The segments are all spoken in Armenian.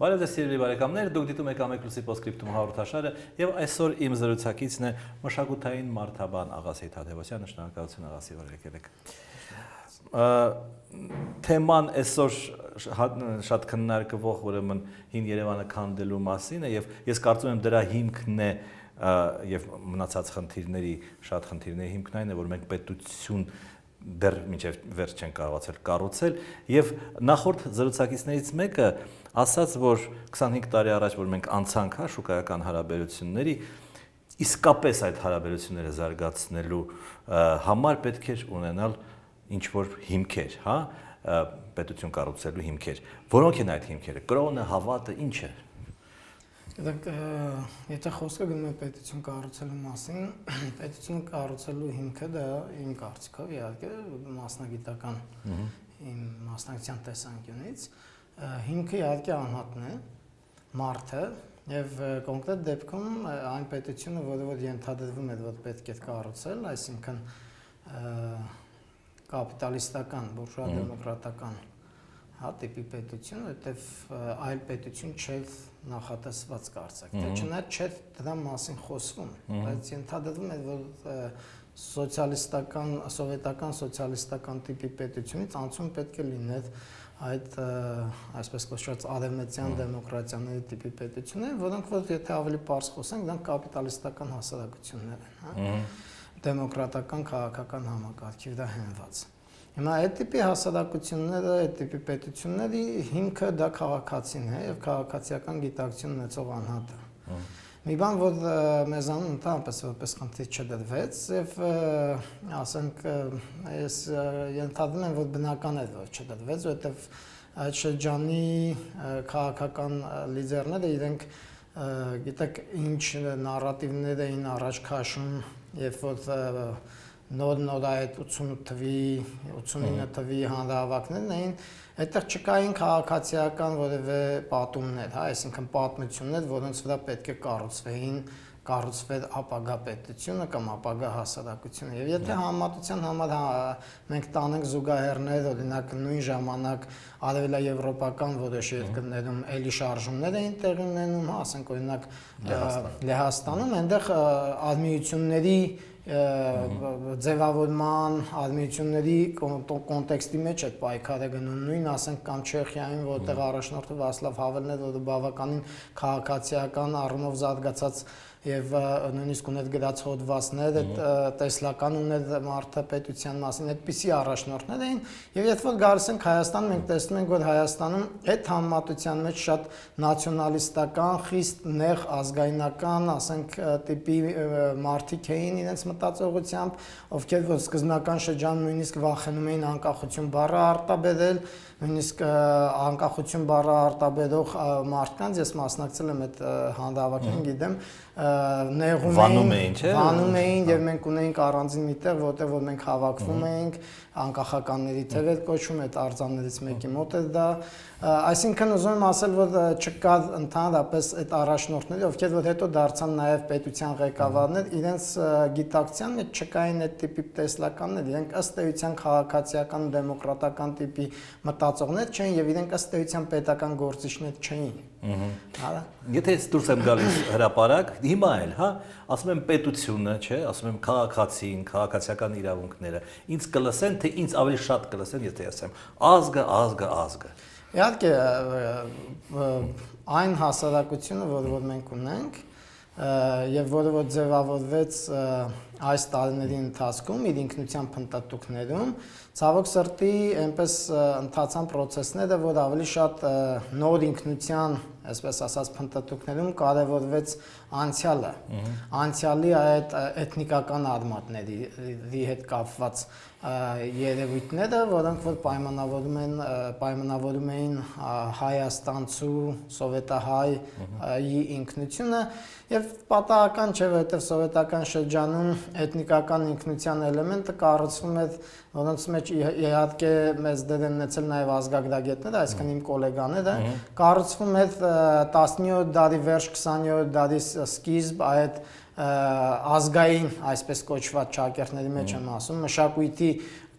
Բարև ձեզ սիրելի բարեկամներ, դուք դիտում եք Ամեկլուսի Պոստսկրիպտում հաղորդաշարը եւ այսօր իմ զրուցակիցն է մշակութային մարդաբան Աղասի Թադևոսյանը, շնորհակալություն Աղասի, որ եկել եք։ Թեման այսօր շատ քննարկվող ուրեմն հին Երևանը քանդելու մասին է եւ ես կարծում եմ դրա հիմքն է եւ մնացած խնդիրների, շատ խնդիրների հիմքն այն է, որ մենք պետություն դեռ մինչև վերջ չեն կարողացել կառուցել եւ նախորդ զրուցակիցներից մեկը ասաց, որ 25 տարի առաջ որ մենք անցանք շուկայական հարաբերությունների, իսկապես այդ հարաբերությունները զարգացնելու համար պետք էր ունենալ ինչ որ հիմքեր, պետություն կառուցելու հիմքեր։ Որոնք են այդ հիմքերը։ Կրոնը, հավատը, ինչ է։ Եթե խոսքը գնում է պետություն կառուցելու մասին, պետություն կառուցելու հիմքը դա իմ կարծիքով իհարկե մասնագիտական իմ մասնակցության տեսանկյունից հիմքը իհարկե անհատն է, մարդը եւ կոնկրետ դեպքում այն պետությունը, որը ենթադրվում է, որ պետք է կառուցել, այսինքն կապիտալիստական, բուրժուա դեմոկրատական տիպի պետություն, որտեվ այլ պետություն չէր նախատեսված կարծեք, թե չնայած չէր դրա մասին խոսվում, բայց ենթադրվում է, որ սոցիալիստական, սովետական սոցիալիստական տիպի պետությունից անցում պետք է լիներ այդ այսպես կոչված արևմտյան դեմոկրատիաների տիպի պետություններ, որոնք որ եթե ավելի պարզ խոսենք, դրանք կապիտալիստական հասարակություններ են, դեմոկրատական քաղաքական համակարգի վրա հենված։ Հիմա այդ տիպի հասարակությունները, այդ տիպի պետությունների հիմքը դա քաղաքացին է եւ քաղաքացիական գիտակցություն ունեցող անհատը։ Մի բան, որ մեզանում ընդհանրապես որպես խնդիր չդրվեց եւ ասենք ես ենթադրում եմ, որ բնական է, որ չդրվեց, որովհետեւ այդ շրջանի քաղաքական լիդերները իրենք գիտեք ինչ նարատիվներ էին առաջ քաշում, երբ որ նոր այդ 89 թվի հանրահավաքներն էին, այդտեղ չկային քաղաքացիական որևէ պատումներ, այսինքն պատմություններ, որոնց վրա պետք է կառուցվեր ապագա պետությունը կամ ապագա հասարակությունը։ Եվ եթե համատության համար մենք տանենք զուգահեռներ, օրինակ նույն ժամանակ արևելաեվրոպական որոշ երկրներում էլի շարժումներ էին տեղի ունենում, ասենք օրինակ Լեհաստանում, այնտեղ արմիությունների ձևավորման արմիությունների կոնտեքստի մեջ այդ պայքարը գնում նույն ասենք կամ Չեխիայում, որտեղ առաջնորդը Վացլավ Հավելն էր, որը բավականին քաղաքացիական առումով զարգացած եւ նույնիսկ ուներ գրած հոդվածներ, այդ տեսլական ուներ մարդը պետության մասին, այդպիսի առաջնորդներ էին եւ երբ որ գալիս ենք Հայաստան, մենք տեսնում ենք, որ Հայաստանում այդ համատության մեջ շատ նացիոնալիստական, խիստ նեղ ազգայնական, ասենք տիպի մարդիկ էին իրենց մտածողությամբ, ովքեր որ սկզբնական շրջանում նույնիսկ վախենում էին անկախություն բառը արտաբերել, նույնիսկ անկախություն բառը արտաբերող մարդկանց ես մասնակցել եմ այդ հանրահավաքին, գիտեմ, վանում էին, չէ՞։ Վանում էին եւ մենք ունեինք առանձին մի տեղ, որտեղ որ մենք հավաքվում էինք, անկախականների թև էր կոչվում, այդ արձաններից մեկի մոտ էր դա։ Այսինքն ուզում եմ ասել, որ չկար ընդհանրապես այդ առաջնորդները, ովքեր որ հետո դարձան նաեւ պետության ղեկավարներ, իրենց գիտակցության մեջ չկային այդ տիպի տեսլականներ, իրենք ըստ էության քաղաքացիական դեմոկրատական տիպի մտածողներ չէին եւ իրենք ըստ էության պետական գործիչներ չէին։ Եթե ես դուրս եմ գալիս հրապարակ, հիմա էլ, ասում եմ պետությունը, չէ, ասում եմ քաղաքացին, քաղաքացիական իրավունքները, ինձ կլսեն, թե ինձ ավելի շատ կլսեն, եթե ասեմ ազգը։ Իհարկե, այն հասարակությունը, որ մենք ունենք, եւ որը որ ձևավորվեց այս տարիների ընթացքում իր ինքնության փնտրտուքներում, ցավոք սրտի այնպես ընթացան process-ները, որ ավելի շատ նոր ինքնության, այսպես ասած, փնտրտուքներում կարևորվեց անցյալը, անցյալի այդ էթնիկական արմատների հետ կապված երևույթները, որոնք որ պայմանավորում էին հայաստանցու սովետահայի ինքնությունը եւ պատահական չէ, որովհետեւ սովետական շրջանում էթնիկական ինքնության էլեմենտը կառուցվում էր, որոնց մեջ իհարկե մեծ դեր են ունեցել նաեւ ազգագրագետները, այսինքն իմ գոլեգաները, կառուցվում էր 17-րդ դարի վերջ, 20-րդ դարի սկիզբ այդ ազգային, այսպես կոչված ճակերտների մեջ եմ ասում, մշակույթի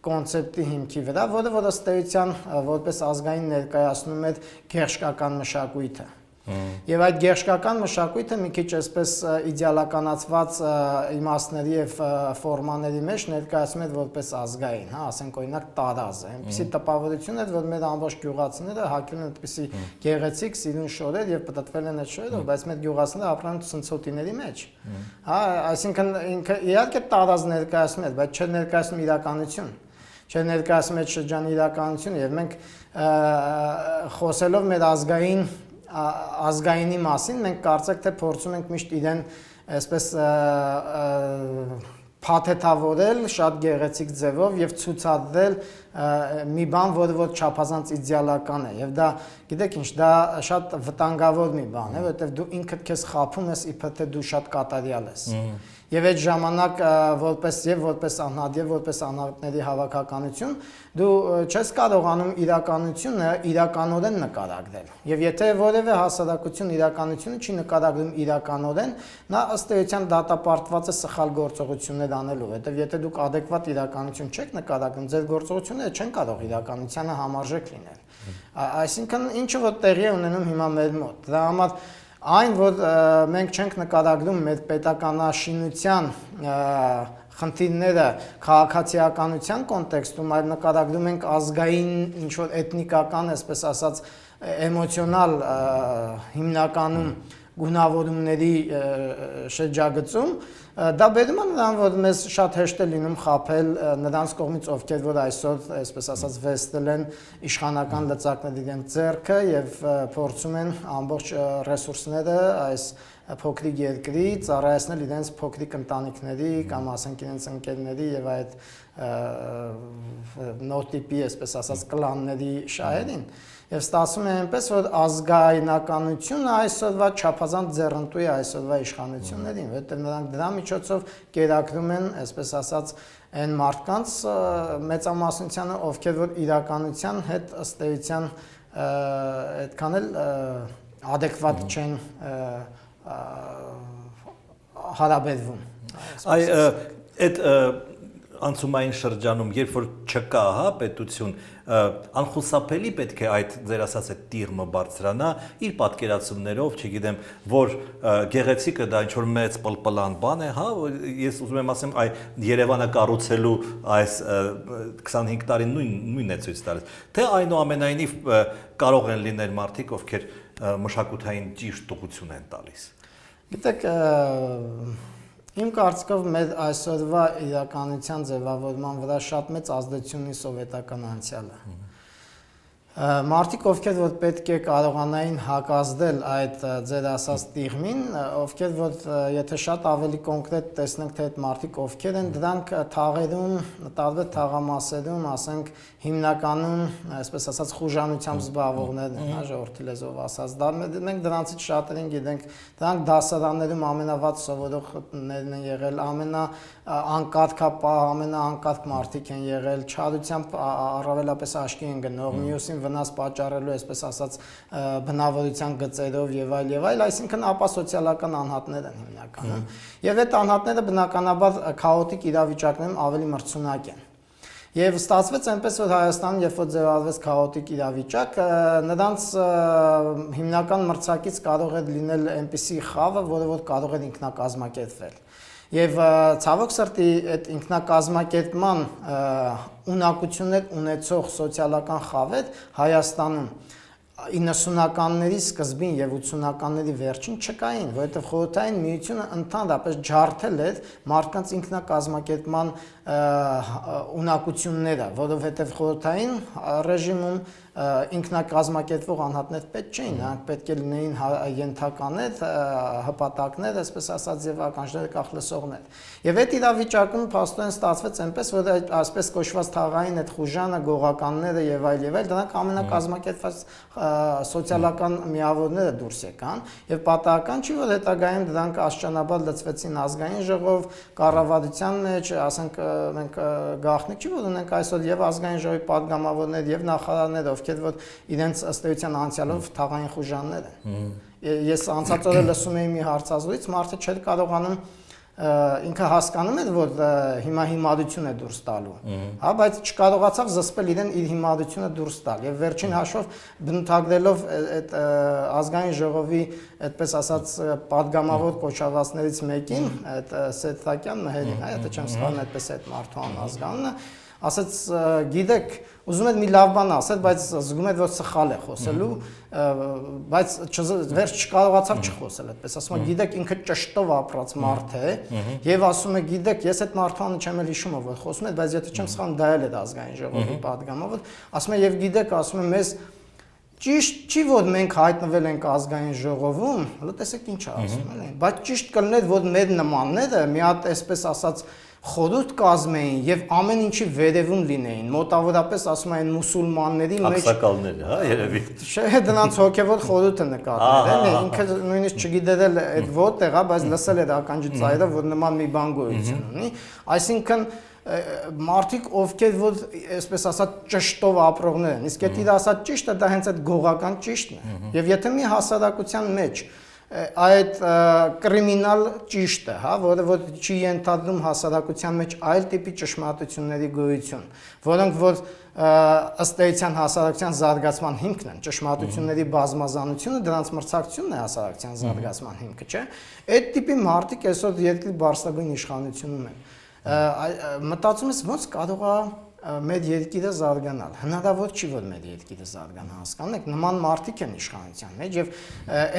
կոնցեպտի հիմքի վրա, որը ըստ էության որպես ազգային ներկայացնում է գերշկական մշակույթը։ Եվ այդ գերշկական մշակույթը մի քիչ այսպես իդեալականացված իմաստների եւ ֆորմաների մեջ ներկայացում է որպես ազգային, հա, ասենք օրինակ տարազը, այնպեսի տպավորություն է, որ մեր ամբողջ գյուղացիները հագնում են այդպեսի գեղեցիկ սիրուն շորեր եւ պատտվել են այդ շորերով, բայց մեր գյուղացիները ապրում են ցնցոտիների մեջ։ Հա, այսինքն ինքը իհարկե տարազ ներկայացնում է, բայց չէ ներկայացնում իրականություն։ Չէ ներկայացնում է շրջանի իրականությունը եւ մենք խոսելով մեր ազգայինի մասին մենք կարծեք թե փորձում ենք միշտ իրեն այսպես փաթեթավորել շատ գեղեցիկ ձևով եւ ցուցադրել մի բան, որը որ չափազանց իդեալական է եւ դա գիտեք ինչ, դա շատ վտանգավոր մի բան է, որովհետեւ դու ինքդ քեզ խափում ես իբր թե դու շատ կատարյալ ես։ Եվ այդ ժամանակ որպես անհատ եւ որպես անհատների հավաքականություն դու չես կարողանում իրականությունը իրականորեն նկարագրել։ Եվ եթե որևէ հասարակություն իրականությունը չի նկարագրում իրականորեն, նա ըստ էության դատապարտված է սխալ գործողություններ անելու, որովհետեւ եթե դուք adekvat իրականություն չեք նկարագրում, ձեր գործողությունները չեն կարող իրականությանը համարժեք լինել։ Այսինքն ինչը որ տեղի է ունենում հիմա մեր մոտ, դրա համար այն, որ մենք չենք նկարագրում մեր պետականաշինության խնդիրները քաղաքացիականության կոնտեքստում, այլ նկարագրում ենք ազգային ինչ-որ էթնիկական, այսպես ասած, էմոցիոնալ հիմնականում գունավորումների շրջագծում, դա բերում է նրան, որ մեզ շատ հեշտ է լինում խաբել նրանց կողմից, ովքեր որ այսօր, այսպես ասած, վեստել են իշխանական լծակների իրենց ձեռքը եւ փորձում են ամբողջ ռեսուրսները այս փոքրիկ երկրի ծառայեցնել իրենց փոքրիկ ընտանիքների կամ ասենք իրենց ընկերների եւ այդ նոր տիպի, այսպես ասած, կլանների շահերին։ Եվ ստացվում է այնպես, որ ազգայնականությունը այսօրվա չափազանց ձեռնտու է այսօրվա իշխանություններին, որովհետև նրանք դրա միջոցով կերակրում են, այսպես ասած, այն մարդկանց մեծամասնությանը, ովքեր որ իրականության հետ ըստ էության այդքան էլ adekvat չեն հարաբերվում։ Այդ անցումային շրջանում, երբ որ չկա, հա, պետություն, անխուսափելի պետք է այդ ձեր ասած այդ տիրմը բարձրանա իր պատկերացումներով, չգիտեմ, որ գեղեցիկը դա ինչ որ մեծ պլպլան բան է, հա, ես ուզում եմ ասեմ, այ Երևանը կառուցելու այս 25 տարին նույնն է ցույց տալիս, թե այնուամենայնիվ կարող են լինել մարդիկ, ովքեր մշակութային ճիշտ ուղղություն են տալիս։ Գիտեք, իմ կարծիքով մեր այսօրվա իրականության ձևավորման վրա շատ մեծ ազդեցություն ունի սովետական անցյալը։ Մարդիկ, ովքեր որ պետք է կարողանային հակազդել այդ ձեր ասած տիղմին, ովքեր որ եթե շատ ավելի կոնկրետ տեսնենք թե այդ մարդիկ ովքեր են, դրանք թաղերում, տարբեր թաղամասերում, ասենք հիմնականում, այսպես ասած, խուժանությամբ զբաղվողներն են, հա, ժողովրդի լեզվով ասած, մենք դրանցից շատերին գիտենք, դրանք դասարաններում ամենավատ սովորողներն են եղել, ամենաանկարգապահ, ամենաանկարգ մարդիկ են եղել, չարությամբ առավելապես աչքի են գնող, մյուսին վնաս պատճառելու, այսպես ասած, բնավորության գծերով եւ այլ, այսինքն ապա սոցիալական անհատներ են հիմնականում։ Եվ այդ անհատները բնականաբար քաոտիկ իրավիճակներում ավելի մրցունակ են։ Եվ ստացվեց այնպես, որ Հայաստանում, երբ որ ձևավորվեց քաոտիկ իրավիճակ, նրանց հիմնական մրցակից կարող է լինել այնպիսի խավը, որը որ կարող է ինքնակազմակերպվել։ Եվ ցավոք սրտի այդ ինքնակազմակերպման ունակություններ ունեցող սոցիալական խավեր Հայաստանում 90-ականների սկզբին եւ 80-ականների վերջին չկային, որովհետեւ խորհրդային միությունը ընդհանրապես ջարդել էր մարդկանց ինքնակազմակերպման ունակությունները, որովհետեւ խորհրդային ռեժիմում ինքնակազմակերպվող անհատներ պետք չէին, նրանք պետք է լինեին ենթականներ, հպատակներ, այսպես ասած, եւ ականջները կախլսողներ։ Եվ այդ իրավիճակում փաստորեն ստացվեց այնպես, որ այդ այսպես կոչված թաղային այդ խուժանը, գողականները եւ այլ, դրանք ամենակազմակերպված սոցիալական միավորները դուրս եկան, եւ պատահական չի, որ հետագայում դրանք աստիճանաբար լծվեցին ազգային ժողով, կառավարության մեջ, ասենք մենք գաղտնիք չի, որ ունենք այսօր եւ ազգային ժողովի падգամավորներ եւ նախարարներ, ովքեր որ իրենց ըստ էության անցյալով թաղային խուժաններ են։ Ես անցած օրը լսում էի մի հարցազրույց, մարդը չէր կարողանում ինքը հասկանում է, որ հիմա հիմարություն է դուրս տալու, հա, բայց չկարողացավ զսպել իրեն իր հիմարությունը դուրս տալ եւ վերջին հաշվով բնութագրելով այդ ազգային ժողովի այդպես ասած падգամավոր կոչվածներից մեկին, այդ Սեթրակյան Մհերին, հա, եթե չեմ սխալվում, այդպես է այդ մարդու անազգանունը, ասաց գիտեք, ուզում եք մի լավ բան ասել, բայց զգում եք որ սխալ է խոսելու, բայց վերջ չկարողացավ չխոսել, այդպես ասում է, գիտեք ինքը ճշտով ապրած մարդ է, եւ ասում է, գիտեք, ես այդ մարդու անունը չեմ էլ հիշում, որ խոսում եք, բայց եթե չեմ սխալվում, դա էլ է ազգային ժողովի падգամավոր, ասում է եւ գիտեք, ասում է մեզ ճիշտ չի որ մենք հայտնվել ենք ազգային ժողովում, հələ տեսեք ինչ ասում են, բայց ճիշտ կլներ որ մեր նմանները մի հատ այսպես ասած խորհուրդ կազմեին եւ ամեն ինչի վերևում լինեին, մոտավորապես ասում են մուսուլմանների մեջ ակսակալներ, հա, երևի։ Չէ, դրանց հոգեվոր խորհուրդը նկատել են, ինքը նույնիսկ չգիտել այդ որտեղ է, բայց լսել էր ականջի ծայրը, որ նման մի բան գոյություն ունի, այսինքն մարդիկ ովքեր որ այսպես ասած ճշտով ապրողներ են, իսկ եթե ասած ճիշտը դա հենց այդ գողական ճիշտն է, եւ եթե մի հասարակության մեջ այդ կրիմինալ ճիշտը, հա, որը որ չի ենթադրում հասարակության մեջ այլ տիպի ճշմարտությունների գոյություն, որոնք որ ըստ էության հասարակության զարգացման հիմքն են, ճշմարտությունների բազմազանությունը դրանց մրցակցությունն է հասարակության զարգացման հիմքը, չէ՞։ Այդ տիպի մարդիկ այսօր երկրի բարձրագույն իշխանությունում են։ Մտածում ես ոնց կարող է մեր երկիրը զարգանալ։ Հնարավոր չի որ մեր երկիրը զարգանա, հասկանու եք, նման մարդիկ են իշխանության մեջ եւ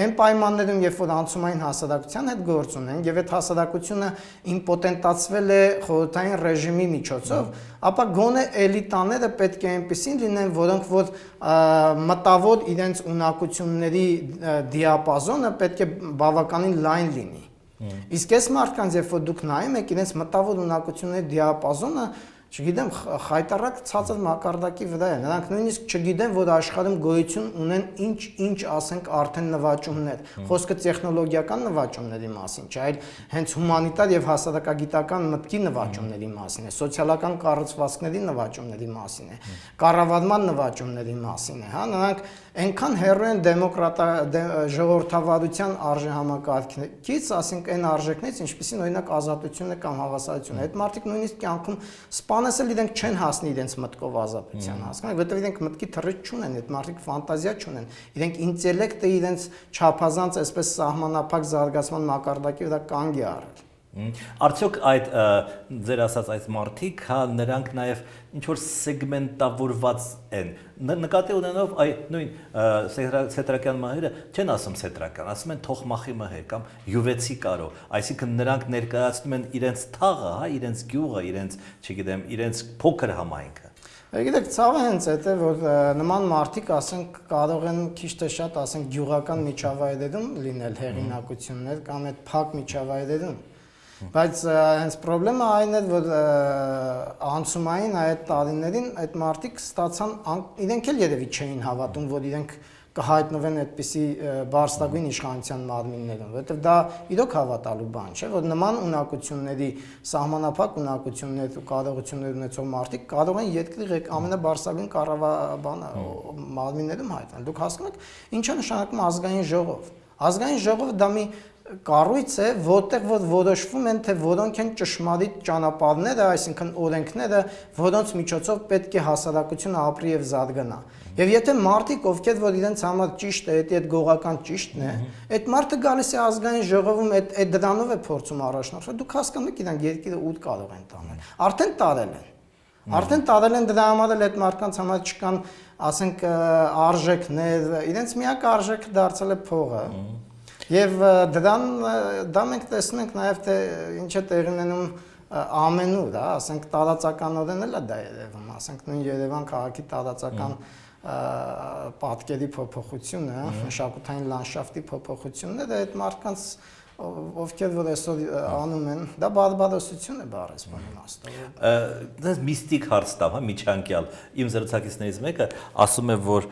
այն պայմաններում, երբ որ անցումային հասարակության հետ գործ ունեն եւ այդ հասարակությունը իմպոտենտացվել է խորհրդային ռեժիմի միջոցով, ապա գոնե էլիտաները պետք է այնպեսին լինեն, որոնք որ մտավոր իրենց ունակությունների դիապազոնը պետք է բավականին լայն լինի։ Իսկ այս մարդկանց, երբ որ դուք նայում եք իրենց մտավոր ունակությունների դիապազոնը, չգիտեմ, խայտարակ ցածր մակարդակի վրա է։ Նրանք նույնիսկ չգիտեն, որ աշխարհում գոյություն ունեն ինչ ասենք արդեն նվաճումներ։ Խոսքը տեխնոլոգիական նվաճումների մասին չէ, այլ հենց հումանիտար եւ հասարակագիտական մտքի նվաճումների մասին է, սոցիալական կառուցվածքների նվաճումների մասին է, կառավարման նվաճումների մասին է, հա, նրանք այնքան հեռու են ժողովրդավարության արժեհամակարգից, ասենք այն արժեքներից, ինչպիսին օրինակ ազատությունը կամ հավասարությունը։ Այդ մարդիկ նույնիսկ կյանքում սպանես էլ իրենք չեն հասնի իրենց մտքով ազատության, հասկանաք, որովհետև իրենք մտքի թռիչ չունեն, այդ մարդիկ ֆանտազիա չունեն, իրենք ինտելեկտը իրենց չափազանց այսպես սահմանափակ զարգացման մակարդակի վրա կանգ է առել։ Արդյոք այդ ձեր ասած այդ մարդիկ, հա, նրանք նաև ինչ որ սեգմենտավորված են։ Նկատի ունենալով այ նույն Սեթրակյան մահերը չեն ասում Սեթրակյան, ասում են Թոխմախի մահեր կամ Յուվեցի կարո, այսինքն նրանք ներկայացնում են իրենց թաղը, հա, իրենց գյուղը, իրենց, չգիտեմ, իրենց փոքր համայնքը։ Գիտեք, ցավը հենց այդ է, որ նման մարդիկ, ասենք, կարող են քիչ թե շատ, ասենք, գյուղական միջավայրերում լինել հեղինակություններ կամ այդ փակ միջավայրերում։ Բայց հենց խնդրեմը այն է, որ անցումային այդ տարիներին այդ մարդիկ ստացան, իրենք էլ երևի չէին հավատում, որ իրենք կհայտնվեն այդպիսի բարձրագույն իշխանության մարմիններում, որովհետև դա իրոք հավատալու բան չէ, որ նման ունակությունների, սահմանափակ ունակություններ ու կարողություններ ունեցող մարդիկ կարող են երկրի ամենաբարձրագույն կառավարման մարմիններում հայտնվել։ Դուք հասկանում եք, ինչ է նշանակում ազգային ժողով։ Ազգային ժողովը դա մի կառույց է, որտեղ որ որոշվում են, թե որոնք են ճշմարիտ ճանապարհները, այսինքն օրենքները, որոնց միջոցով պետք է հասարակությունը ապրի եւ զարգանա։ Եվ եթե մարդիկ, ովքեր որ իրենց համար ճիշտ է, այդ գողական ճիշտն է, այդ մարդը գալիս է ազգային ժողովում, այդ դրանով է փորձում առաջնորդել։ Դուք հասկանում եք, իրանք երկիրը ուր կարող են տանել։ Արդեն տարել են։ Արդեն տարել են, դրա համար էլ այդ մարդկանց համար չկան, ասենք, արժեքներ, իրենց միակ արժեքը դարձել է փողը։ Եվ դա մենք տեսնում ենք նաև թե ինչ է տեղի ունենում ամենուր, ասենք տարածականորեն էլ է դա երևում, ասենք նույն Երևան քաղաքի տարածական պատկերի փոփոխությունը, մշակութային լանդշաֆտի փոփոխությունն է, այդ մարդկանց ովքեր որ այսօր անում են, դա բարբարոսություն է բառից իմաստով։ Դա միստիկ հարց տամ, հա, միջանկյալ։ Իմ զրուցակիցներից մեկը ասում է, որ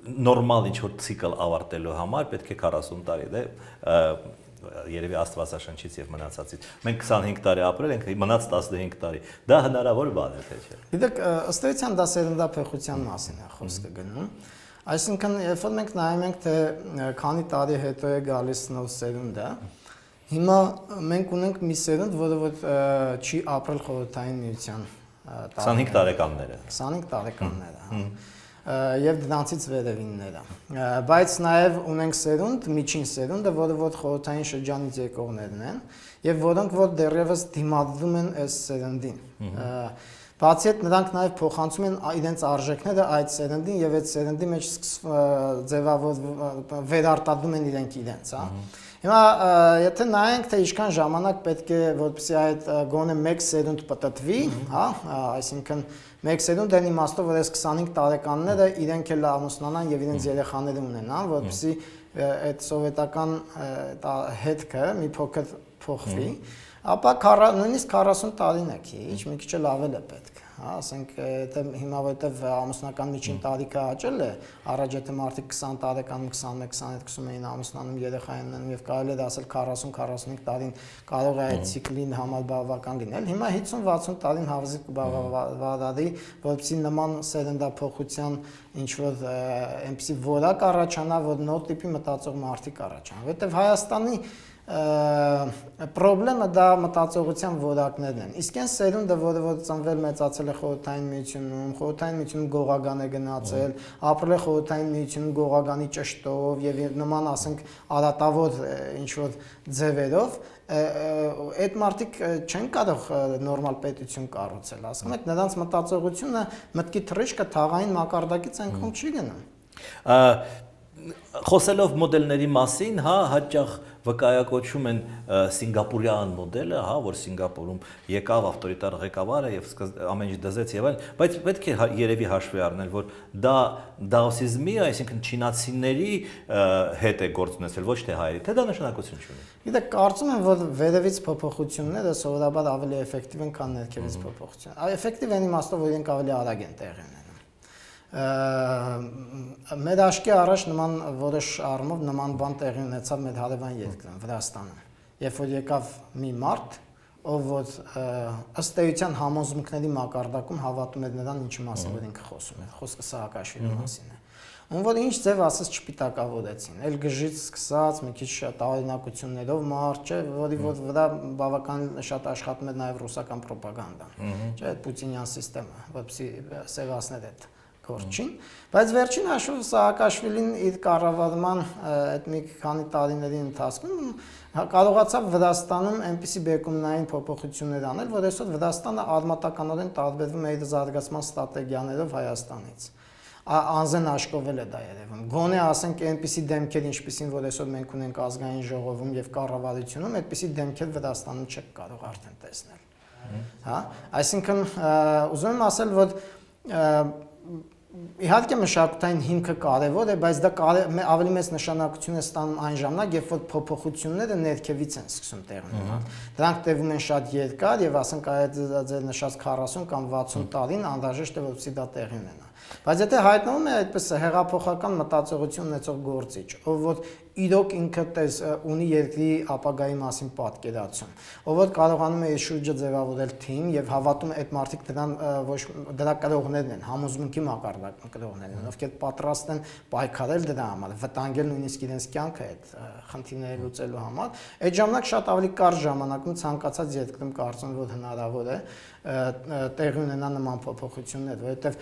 նորմալ ինչ-որ ցիկլ ավարտելու համար պետք է 40 տարի, դե երևի Աստվածաշնչից եւ մնացածից։ Մենք 25 տարի ապրել ենք, մնաց 15 տարի։ Դա հնարավոր բան է, թե չէ։ Գիտեք, ըստ էության դա սերնդափոխության մասին է խոսքը գնում։ Այսինքն, երբ որ մենք նայում ենք, թե քանի տարի հետո է գալիս նոր սերունդը, Հիմա մենք ունենք մի սերունդ, որը չի ապրել խորհրդային միության 25 տարեկանները։ 25 տարեկանները, եւ դրանցից վերևինները, բայց նաեւ ունենք սերունդ, միջին սերունդը, որը խորհրդային շրջանից եկողներն են եւ որոնք դեռևս դիմադրում են այս սերնդին։ Բացի այդ նրանք նաեւ փոխանցում են իրենց արժեքները այդ սերնդին եւ այդ սերնդի մեջ վերարտադրում են իրենց, հա։ Հիմա եթե նայենք թե ինչքան ժամանակ պետք է որպեսզի այդ գոնե մեկ սերունդ պատտվի, հա, այսինքն մեկ սերունդ այն իմաստով որ այս 25 տարեկանները իրենք էլ ամուսնանան եւ իրենց երեխաները ունենան, որպեսզի այդ սովետական հետքը մի փոքր փոխվի, ապա նույնիսկ 40 տարին է քիչ, մի քիչ էլ ավել է պետք, հա, ասենք եթե հիմա որտեվ ամուսնական միջին տարիքը աճել է, առաջ եթե մարդիկ 20 տարեկանում 21-22 էին ամուսնանում երեխա ունենում եւ կարելի է ասել 40-45 տարին կարող է այդ ցիկլին համար բավական լինել, հիմա 50-60 տարին հավզիկ կբավարարի, որպեսզի նման սերնդափոխության ինչ որ այնպիսի որակ առաջանա, որ նոր տիպի մտածող մարդիկ առաջանան, որտեվ Հայաստանի Պրոբլեմը դա մտածողության որակներն են։ Իսկ այն սերունդը, որը ծնվել մեծացել է խորհրդային միությունում գողական է գնացել, ապրել է խորհրդային միությունում գողականի ճշտով եւ նման ասենք արատավոր ինչ որ ձևերով, այդ մարդիկ չեն կարող նորմալ պետություն կառուցել, ասում եք, նրանց մտածողությունը մտքի թռիչքը թաղային մակարդակից այնքան չի գնում։ Խոսելով մոդելների մասին, հա, հաճախ վկայակոչում են սինգապուրյան մոդելը, հա, որ Սինգապուրում եկավ ավտորիտար ղեկավարը եւ ամեն ինչ դզեց եւ այլն, բայց պետք է երևի հաշվի առնել, որ դա դաոսիզմի, այսինքն չինացիների հետ է գործ ունեցել, ոչ թե հայերի, թե դա նշանակություն չունի։ Գիտեք, կարծում եմ, որ վերևից փոփոխությունները սովորաբար ավելի էֆեկտիվ են, քան ներքևից փոփոխությունները։ Էֆեկտիվ են իմաստով, որ իրենք ավելի արագ են տեղի ունենում։ Մեր աշկի առաջ նման որոշ առումով նման բան տեղի ունեցավ մեր հարևան երկրում, Վրաստանում, երբ որ եկավ մի մարդ, ով որ ըստ էության համոզմունքների մակարդակում հավատում էր նրան, ինչի մասին որ ինքը խոսում էր, խոսքը Սաակաշվիլի մասին է։ Ում որ ինչ ձև ասես չպիտակավորեցին, էլ գժից սկսած մի քիչ տարօրինակություններով մարդ, չէ, որի վրա բավական շատ աշխատում էր նաև ռուսական ռոպագանդան, չէ, այդ պուտինյան համակարգը, որպեսզի սևացներ այդ գործին, բայց վերջին հաշվով Սաակաշվիլին իր կառավարման այդ մի քանի տարիների ընթացքում կարողացավ Վրաստանում այնպիսի բեկումնային փոփոխություններ անել, որ այսօր Վրաստանը արմատականորեն տարբերվում է իր զարգացման ստրատեգիաներով Հայաստանից։ Անզեն աշկովել է դա երևում։ Գոնե ասենք այնպիսի դեմքեր, ինչպիսին որ այսօր մենք ունենք ազգային ժողովում եւ կառավարությունում, այդպիսի դեմքեր Վրաստանում չեք կարող արդեն տեսնել։ Հա, այսինքն ուզում եմ ասել, որ իհարկե մշակութային հիմքը կարևոր է, բայց դա ավելի մեծ նշանակություն է ստանում այն ժամանակ, երբ որ փոփոխությունները ներքևից են սկսում տեղ ունենալ։ Դրանք տևում են շատ երկար եւ ասենք այդ ձեր նշած 40 կամ 60 տարին անհրաժեշտ է որպեսզի դա տեղի ունենա։ Բայց եթե հայտնվում է այդպես հեղափոխական մտածողություն ունեցող գործիչ, ով որ իրոք ինքը ունի երկրի ապագայի մասին պատկերացում, ով որ կարողանում է իր շուրջը ձևավորել թիմ եւ հավատում է այդ մարդիկ դրա կրողներն են, համոզմունքի մակարդակում կրողներն են, ովքեր պատրաստ են պայքարել դրա համար, վտանգել նույնիսկ իրենց կյանքը այդ խնդիրները լուծելու համար, այդ ժամանակ շատ ավելի կարճ ժամանակում ցանկացած երկրում կարծում որ հնարավոր է տեղի ունենա նման փոփոխություններ, որովհետեւ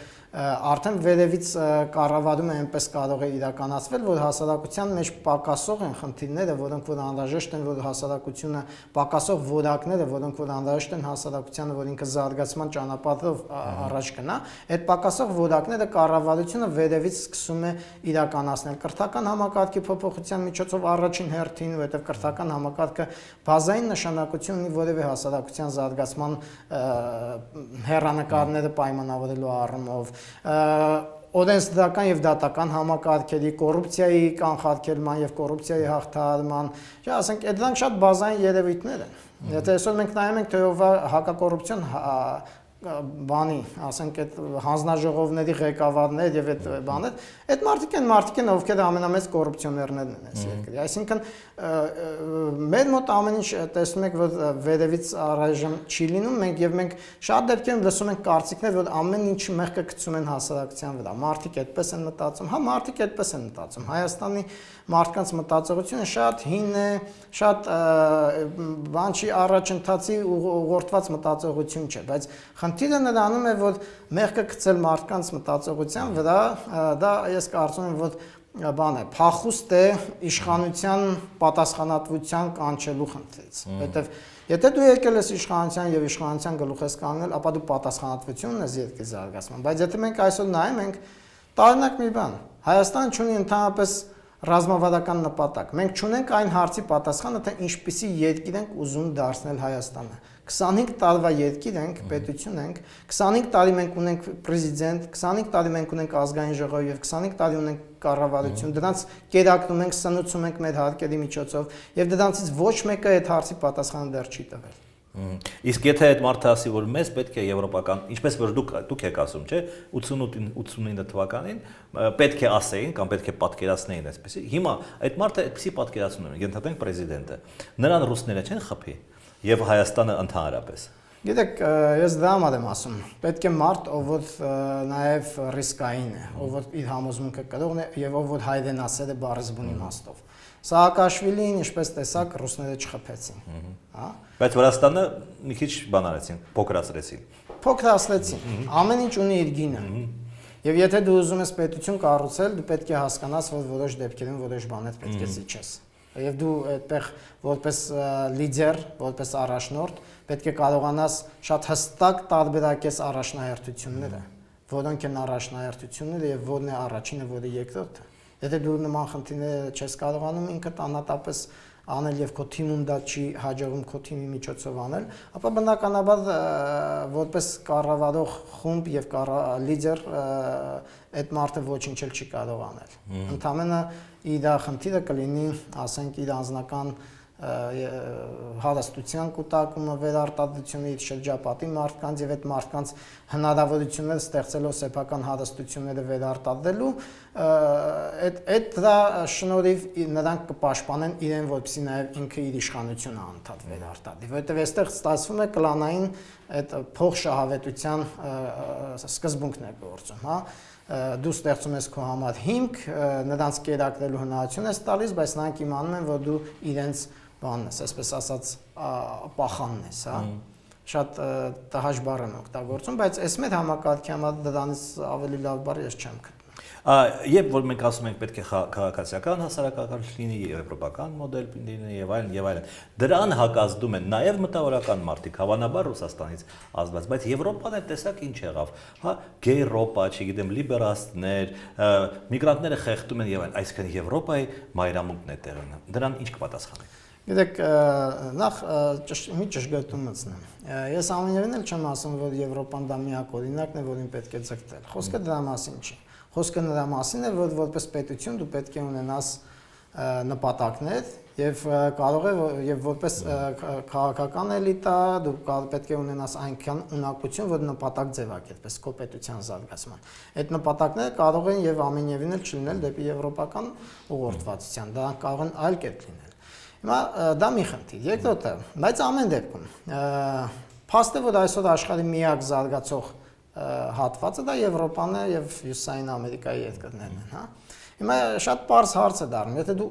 արդեն վերևից կառավարումը այնպես կարող է իրականացվել, որ հասարակության մեջ պակասող են խնդիրները, որոնք որ անհրաժեշտ են, որ հասարակությունը պակասող որակները, որոնք որ անհրաժեշտ են հասարակությանը, որ ինքը զարգացման ճանապարհով առաջ գնա, այդ պակասող որակները կառավարությունը վերևից սկսում է իրականացնել։ Կրթական համակարգի փոփոխության միջոցով առաջին հերթին, որովհետև կրթական համակարգը բազային նշանակություն ունի որևէ հասարակության զարգացման հեռանկարները պայմանավորելու առումով, օրենսդրական եւ դատական համակարգերի, կոռուպցիայի կանխարգելման եւ կոռուպցիայի հաղթահարման, ասենք, դրանք շատ բազային երևույթներ են։ Եթե այսօր մենք նայում ենք թե ով հակակոռուպցիոն բանի, ասենք այդ հանձնաժողովների ղեկավարներ եւ այդ բաներ, այդ մարդիկ են, ովքեր ամենամեծ կոռուպցիոներներն են այս երկրի։ Այսինքն մեր մոտ ամեն ինչ տեսնում եք, որ վերևից առայժմ չի լինում, մենք շատ դեպքերում լսում ենք կարծիքներ, որ ամեն ինչը մեղքը գցում են հասարակության վրա։ Մարդիկ այդպես են մտածում, հա, մարդիկ այդպես են մտածում։ Հայաստանի մարդկանց մտածողությունը շատ հին է, շատ բան չի առաջընթացի ուղղորդված մտածողություն չէ, բայց խնդիրը նրանում է, որ մեղքը գցել մարդկանց մտածողության վրա, դա ես կարծում եմ, որ բան է, փախուստ է իշխանության պատասխանատվության կանչելու խնդրից, որովհետև եթե դու եկել ես իշխանության եւ իշխանության գլուխ ես կանգնել, ապա դու պատասխանատվություն ես երկրի զարգացման, բայց եթե մենք այսօր նայում ենք, տարօրինակ մի բան, Հայաստանը ունի ընդհանրապես ռազմավարական նպատակ։ Մենք չունենք այն հարցի պատասխանը, թե ինչպիսի երկիր ենք ուզում դարձնել Հայաստանը։ 25 տարվա երկիր ենք, պետություն ենք, 25 տարի մենք ունենք պրեզիդենտ, 25 տարի մենք ունենք ազգային ժողով եւ 25 տարի ունենք կառավարություն, դրանց կերակրում ենք, սնուցում ենք մեր հարկերի միջոցով եւ դրանցից ոչ մեկը այդ հարցի պատասխանը դեռ չի տվել։ Իսկ եթե այդ մարդը ասի, որ մեզ պետք է եվրոպական, ինչպես որ դուք եք ասում, չէ, 88-89 թվականին պետք է ասեին կամ պետք է պատկերացնեին այսպեսի։ Հիմա այդ մարդը այդպեսի պատկերացնում է, ենթադրենք պրեզիդենտը։ Նրան ռուսները չեն խփի եւ Հայաստանը ընդհանրապես։ Գիտեք, ես դա համար եմ ասում, պետք է մարդ, ով որ նաև ռիսկային է, ով որ իր համոզմունքը կրողն է եւ ով որ հայրենասեր է բառեզբուն իմաստով։ Սաակաշվիլին, ինչպես տեսակ, ռուսները չխփեցին, հա։ Բայց Վրաստանը մի քիչ բան արեցին, փոքրացրեցին։ Փոքրացրեցին, ամեն ինչ ունի իր գինը։ Եվ եթե դու ուզում ես պետություն կառուցել, դու պետք է հասկանաս, որ որոշ դեպքերում որոշ բաներ պետք է զիջես։ Եվ դու այդտեղ որպես լիդեր, որպես առաջնորդ պետք է կարողանաս շատ հստակ տարբերակես առաջնահերթությունները, որոնք են առաջնահերթությունները եւ որն է առաջինը, որը երկրորդը։ Եթե դու նման խնդիրներ չես կարողանում ինքդ անհատապես անել եւ քո թիմում դա չի հաջողում քո թիմի միջոցով անել, ապա բնականաբար որպես կառավարող խումբ եւ լիդեր այդ մարդը ոչինչ էլ չի կարող անել։ Ընդամենը իր խնդիրը կլինի, ասենք, իր անձնական հարստության կուտակումը, վերարտադրությունը իր շրջապատի մարդկանց եւ այդ մարդկանց հնարավորությունները ստեղծելով սեփական հարստությունները վերարտադրելու, այդ դրա շնորհիվ նրանք կպաշտպանեն իրեն, որպեսզի նաեւ ինքը իր իշխանությունը անդադ վերարտադրի, որովհետեւ այստեղ ստացվում է կլանային այդ փոխշահավետության սկզբունքն է գործում, հա։ Դու ստեղծում ես քո համար հիմք, նրանց կերակրելու հնարավորություն ես տալիս, բայց նրանք իմանում են, որ դու իրենց բանն ես, այսպես ասած, պախանն ես, հա։ Շատ տհաճ բառ եմ օգտագործում, բայց այս մեր համակարգի համար դրանից ավելի լավ բառ ես չեմ գտնում։ Երբ որ մենք ասում ենք պետք է քաղաքացիական հասարակական լինի, եվրոպական մոդել լինի եւ այլն, դրան հակազդում են նաեւ մտավորական մարդիկ, հավանաբար Ռուսաստանից ազդված, բայց Եվրոպան այդ տեսակ ինչ եղավ, հա, Գեյրոպա, չգիտեմ, լիբերալներ, միգրանտները խեղդում են եւ այլն, այսինքն Եվրոպայի մայրամուտն է տեղն։ Դրան ինչ կպատասխանեք։ Գիտեք, նախ մի ճշգրտում մտցնեմ։ Ես ամենևին էլ չեմ ասում, որ Եվրոպան դա միակ օրինակն է, որին պետք է ձգտել։ Խոսքը դրա մասին չի։ Խոսքը նրա մասին է, որ որպես պետություն դու պետք է ունենաս նպատակներ եւ կարող է եւ որպես քաղաքական էլիտա դու պետք է ունենաս այնքան ունակություն, որ նպատակ ձևակերպես քո պետության զարգացման։ Այդ նպատակները կարող են եւ ամենևին էլ չլինել դեպի եվրոպական ուղղորդվածության, դրանք կարող են այլ կերպ լինել։ Հիմա դա մի խնդիր, երկրորդը, բայց ամեն դեպքում փաստ է, որ այսօր աշխարհի միակ զարգացող հատվածը դա Եվրոպան է եւ Հյուսիսային Ամերիկայի երկրներն են, հա։ Հիմա շատ པարզ հարց է դառնում, եթե դու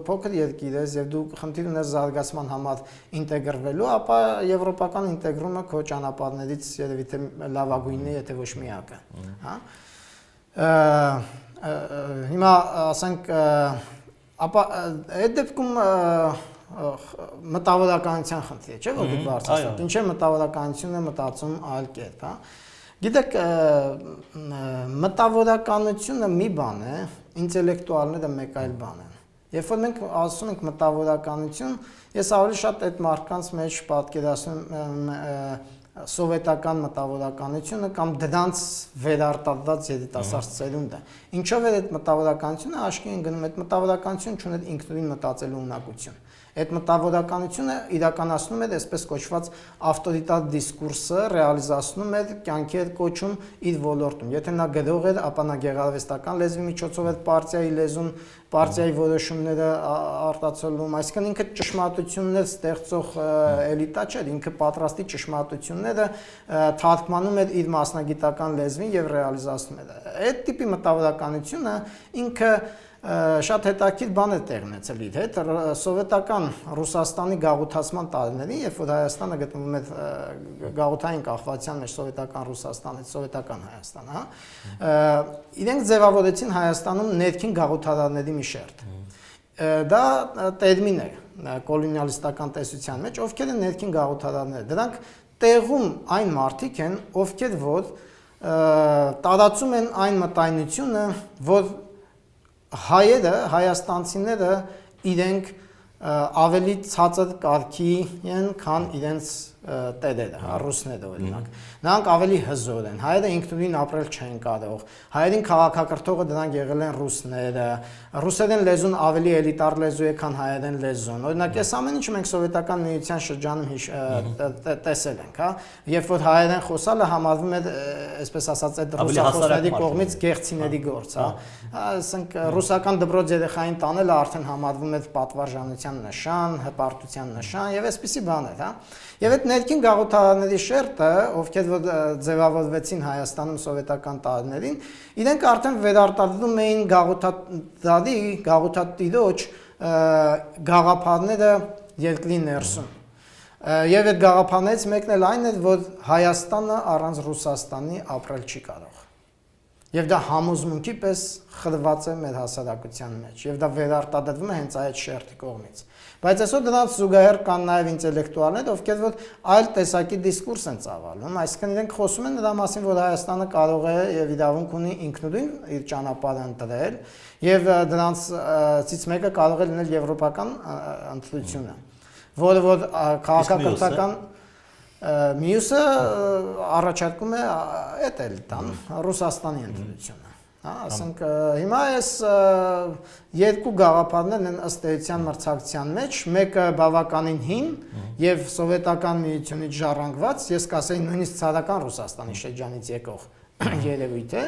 փոքր երկիր ես եւ դու խնդիր ունես զարգացման համար ինտեգրվելու, ապա եվրոպական ինտեգրումը քո ճանապարհներից երևի թե լավագույնն է, եթե ոչ միակը, հա։ Հիմա ասենք, ապա այդ դեպքում մտավորականության խնդիր է, չէ՞ որ դու բարձրացնում։ Ինչ է մտավորականությունը մտածում այլ կերպ, հա։ Գիտեք, մտավորականությունը մի բան է, ինտելեկտուալները մեկ այլ բան են։ Երբ որ մենք ասում ենք մտավորականություն, ես ավելի շատ այդ մարդկանց մեջ պատկերացնում սովետական մտավորականությունը կամ դրանց վերարտադրված երիտասարդ ծերունդը։ Ինչով է այդ մտավորականությունը աչքի են գնում, այդ մտավորականությունը չուներ ինքնուրույն մտածելու ունակություն։ Այդ մտավորականությունը իրականացնում է այսպես կոչված ավտորիտար դիսկուրսը, ռեալիզացնում է կյանքի հետ կոչում իր ոլորտում։ Եթե նա գրող էր, ապա նա գեղարվեստական լեզվի միջոցով էր պարտիայի լեզուն, պարտիայի որոշումները արտացոլում, այսինքն ինքը ճշմարտություններ ստեղծող էլիտա չէր, ինքը պատրաստի ճշմարտությունները թարգմանում էր իր մասնագիտական լեզվին եւ ռեալիզացնում էր։ Այդ տիպի մտավորականությունը ինքը շատ հետաքրքիր բան է տեղի ունեցել իր հետ սովետական Ռուսաստանի գաղութացման տարիներին, երբ որ Հայաստանը գտնվում էր գաղութային կախվածության մեջ սովետական Ռուսաստանից, սովետական Հայաստան, հա, իրենք ձևավորեցին Հայաստանում ներքին գաղութարարների մի շերտ։ Դա տերմին է կոլոնիալիստական տեսության մեջ, ովքեր են ներքին գաղութարարները։ Դրանք տեղում այն մարդիկ են, ովքեր որ տարածում են այն մտայնությունը, որ հայերը, հայաստանցիները իրենք ավելի ցածր կարգի են, քան իրենց տերերը, ռուսները օրինակ։ Նրանք ավելի հզոր են, հայերը ինքնուրույն ապրել չեն կարող։ Հայերին քաղաքակրթողը դրանք եղել են ռուսները։ Ռուսերեն լեզուն ավելի էլիտար լեզու է, քան հայերեն լեզուն։ Օրինակ, այս ամեն ինչը մենք սովետական միության շրջանում տեսել ենք, հա, երբ որ հայերեն խոսալը համարվում էր, այսպես ասած, այդ ռուսախոսների կողմից գեղցիների գործ, հա։ Ասենք ռուսական դպրոց երեխային տանելը արդեն համարվում էր պատվարժանության նշան, հպարտության նշան եւ այսպիսի բաներ, հա։ Եվ այդ ներքին գաղութարարների շերտը, ովքեր որ ձևավորվեցին Հայաստանում սովետական տարիներին, իրենք արդեն վերարտադրում էին գաղութատիրոջ գաղափարները երկրի ներսում։ Եվ այդ գաղափարներից մեկն էլ այն է, որ Հայաստանը առանց Ռուսաստանի ապրել չի կարող։ Եվ դա համոզմունքի պես խրված է մեր հասարակության մեջ, եւ դա վերարտադրվում է հենց այդ շերտի կողմից։ Բայց այսօր դրանց զուգահեռ կան նաև ինտելեկտուալներ, ովքեր որ այլ տեսակի դիսկուրս են ծավալում, այսինքն իրենք խոսում են նրա մասին, որ Հայաստանը կարող է եւ իրավունք ունի ինքնուրույն իր ճանապարհը ընտրել, եւ դրանցից մեկը կարող է լինել եվրոպական ընտրությունը, որը որ քաղաքակրթական մյուսը առաջարկում է այդ էլիտան Ռուսաստանի ընտրությունը, հա, ասենք հիմա այս երկու գաղափարներն են ըստ էության մրցակցության մեջ, մեկը բավականին հին եւ սովետական միությունից ժառանգված, ես կասեի նույնիսկ ցարական Ռուսաստանի շրջանից եկող երևույթ է,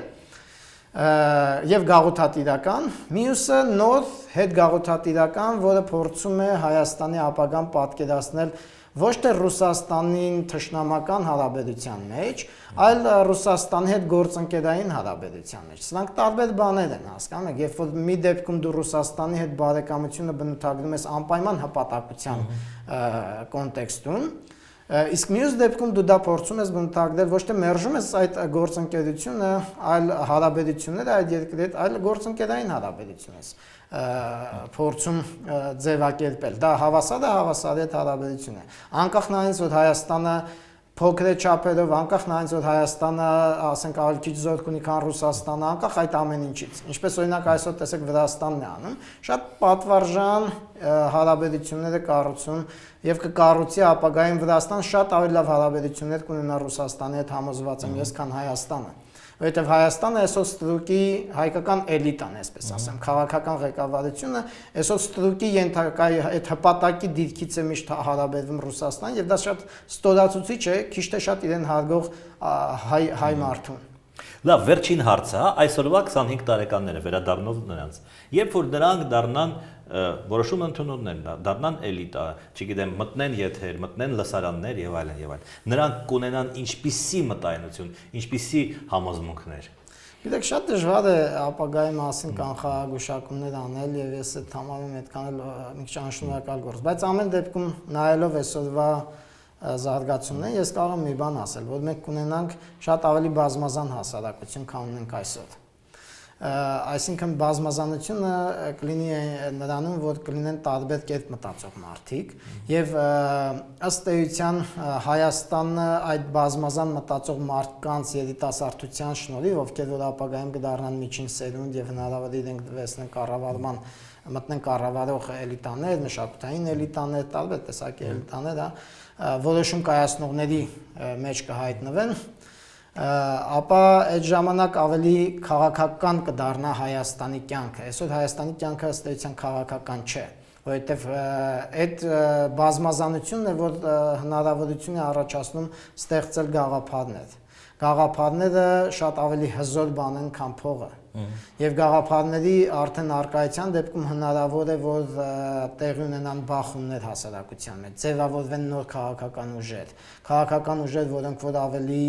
եւ գաղութատիրական, մյուսը նոր հետգաղութատիրական, որը փորձում է Հայաստանի ապագան պատկերացնել ոչ թե Ռուսաստանին թշնամական հարաբերության մեջ, այլ Ռուսաստանի հետ գործընկերային հարաբերության մեջ։ Սրանք տարբեր բաներ են, հասկանում եք, երբ որ մի դեպքում դու Ռուսաստանի հետ բարեկամությունը բնութագրում ես անպայման հպատակության կոնտեքստում, իսկ մյուս դեպքում դու դա փորձում ես բնութագրել, ոչ թե մերժում ես այդ գործընկերությունը, այլ հարաբերությունները այդ երկրի հետ, այլ գործընկերային հարաբերություն ես փորձում ձևակերպել։ Դա հավասարի հետ հարաբերություն է։ Անկախ նրանից, որ Հայաստանը փոքր է չափերով, անկախ նրանից, որ Հայաստանը, ասենք, ավելի քիչ զորք ունի, քան Ռուսաստանը, անկախ այդ ամեն ինչից։ Ինչպես օրինակ այսօր տեսեք Վրաստանն է անում, շատ պատվարժան հարաբերություններ է կառուցում եւ կկառուցի ապագայում Վրաստան շատ ավելի լավ հարաբերություններ կունենա Ռուսաստանի հետ, համոզված եմ ես, քան Հայաստանը։ Որովհետև Հայաստանը այսօր ստրուկի հայկական էլիտան, այսպես ասեմ, քաղաքական ղեկավարությունը այսօր ստրուկի ենթակա այդ հպատակի դիրքից է միշտ հարաբերվում Ռուսաստան եւ դա շատ ստորացուցիչ է, քիչ թե շատ իրեն հարգող հայ մարդուն։ Լավ, վերջին հարցը, այսօրվա 25 տարեկանները վերադառնով նրանց։ Երբ որ նրանք դառնան որոշում ընդունողներ, դառնան էլիտա, չգիտեմ, մտնեն եթեր, մտնեն լսարաններ եւ այլն եւ այլն։ Նրանք կունենան ինչպիսի մտայնություն, ինչպիսի համոզմունքներ։ Գիտեք, շատ դժվար է ապագայի մասին կանխագուշակումներ անել եւ ես այդ համարում այդքան էլ մի քիչ անշնորհակալ գործ, բայց ամեն դեպքում նայելով այսօրվա զարգացումները ես կարող եմ մի բան ասել, որ մենք կունենանք շատ ավելի բազմազան հասարակություն, քան ունենք այսօր։ Այսինքն բազմազանությունը կլինի նրանում, որ կլինեն տարբեր կերպ մտածող մարդիկ եւ ըստ էության Հայաստանը այդ բազմազան մտածող մարդկանց երիտասարդության շնորհիվ, ովքեր որ ապագայում կդառնան միջին սերունդ եւ հնարավոր իրենք վերցնեն կառավարման, մտնեն կառավարող էլիտաներ, մշակութային էլիտաներ, տարբեր տեսակի էլիտաներ, որոշում կայացնողների մեջ կհայտնվեն, ապա այդ ժամանակ ավելի քաղաքական կդառնա Հայաստանի կյանքը։ Այսօր Հայաստանի կյանքը ըստ էության քաղաքական չէ, որովհետև այդ բազմազանությունն է, որ հնարավորություն է առաջացնում ստեղծել գաղափարներ։ Գաղափարները շատ ավելի հզոր բան են, քան փողը։ Եվ գաղափարների արդեն արկայության դեպքում հնարավոր է, որ տեղի ունենան բախումներ հասարակության մեջ, ձևավորվեն նոր քաղաքական ուժեր, որոնք որ ավելի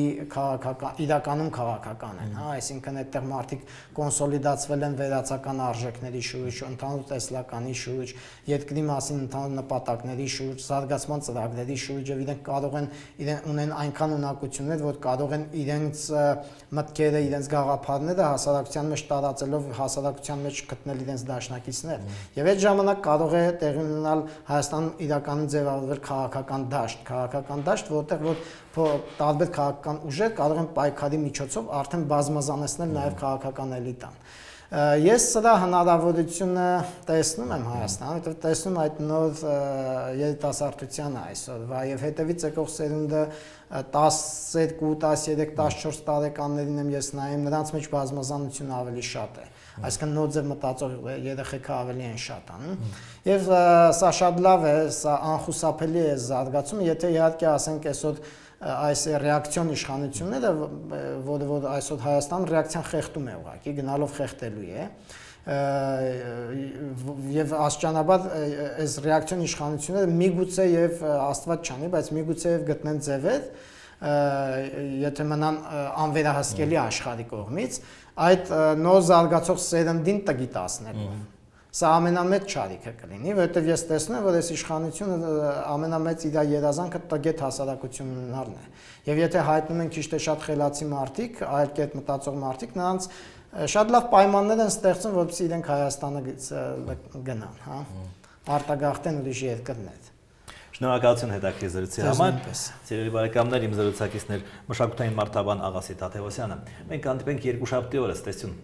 իրականում քաղաքական են, հա, այսինքն այդտեղ մարդիկ կոնսոլիդացվել են վերացական արժեքների շուրջ, ընդհանուր տեսլականի շուրջ, երկրի մասին ընդհանուր նպատակների շուրջ, զարգացման ծրագրերի շուրջ, եւ իրենք կարող են ունեն այնքան ունակություններ, որ կարող են իրենց մտքերը, իրենց գաղափարները հասարակության մեջ տարածելով հասարակության մեջ գտնել իրենց դաշնակիցներ։ Եվ այդ ժամանակ կարող է տեղի ունենալ Հայաստանում իրականում ձևավորվել քաղաքական դաշտ, որտեղ որ տարբեր քաղաքական ուժեր կարող են պայքարի միջոցով արդեն բազմազանեցնել նաև քաղաքական էլիտան։ Ես սրա հնարավորությունը տեսնում եմ Հայաստանում, որտեղ տեսնում այդ նոր երիտասարդությանը այսօրվա եւ հետևից եկող սերունդը 12, 13, 14 տարեկաններին եմ ես նայում, նրանց մեջ բազմազանությունը ավելի շատ է։ Այսինքն նոր ձև մտածող երեխեքը ավելի են շատ անում։ Եվ սա շատ լավ է, սա անխուսափելի է զարգացումը, եթե իհարկե ասենք այսօր այս ռեակցիոն իշխանությունները, որ այսօր Հայաստան ռեակցիան խեղդում է ուղղակի, գնալով խեղդելու է, եւ աստիճանաբար այս ռեակցիոն իշխանությունները միգուցե եւ Աստված չանի, բայց միգուցե եւ գտնեն ձևեր, եթե մնան անվերահսկելի աշխարհի կողմից, այդ նոր զարգացող սերնդին տգիտացնելու։ Սա ամենամեծ չարիքը կլինի, որովհետև ես տեսնում եմ, որ այս իշխանությունը ամենամեծ իր երազանքը տգետ հասարակությունն է։ Եվ եթե հայտնում են քիչ թե շատ խելացի մարդիկ, այլ կերպ մտածող մարդիկ, նրանց շատ լավ պայմաններ են ստեղծում, որպեսզի իրենք Հայաստանը գնան, հա, արտագաղթեն ուրիշ երկրներ։ Շնորհակալություն հետաքրքիր զրույցի համար։ Սիրելի բարեկամներ, իմ զրուցակիցն էր մշակութային մարդաբան Աղասի Թադևոսյանը։ Մենք հանդիպենք երկուշաբթի օրը, ստեսյուն։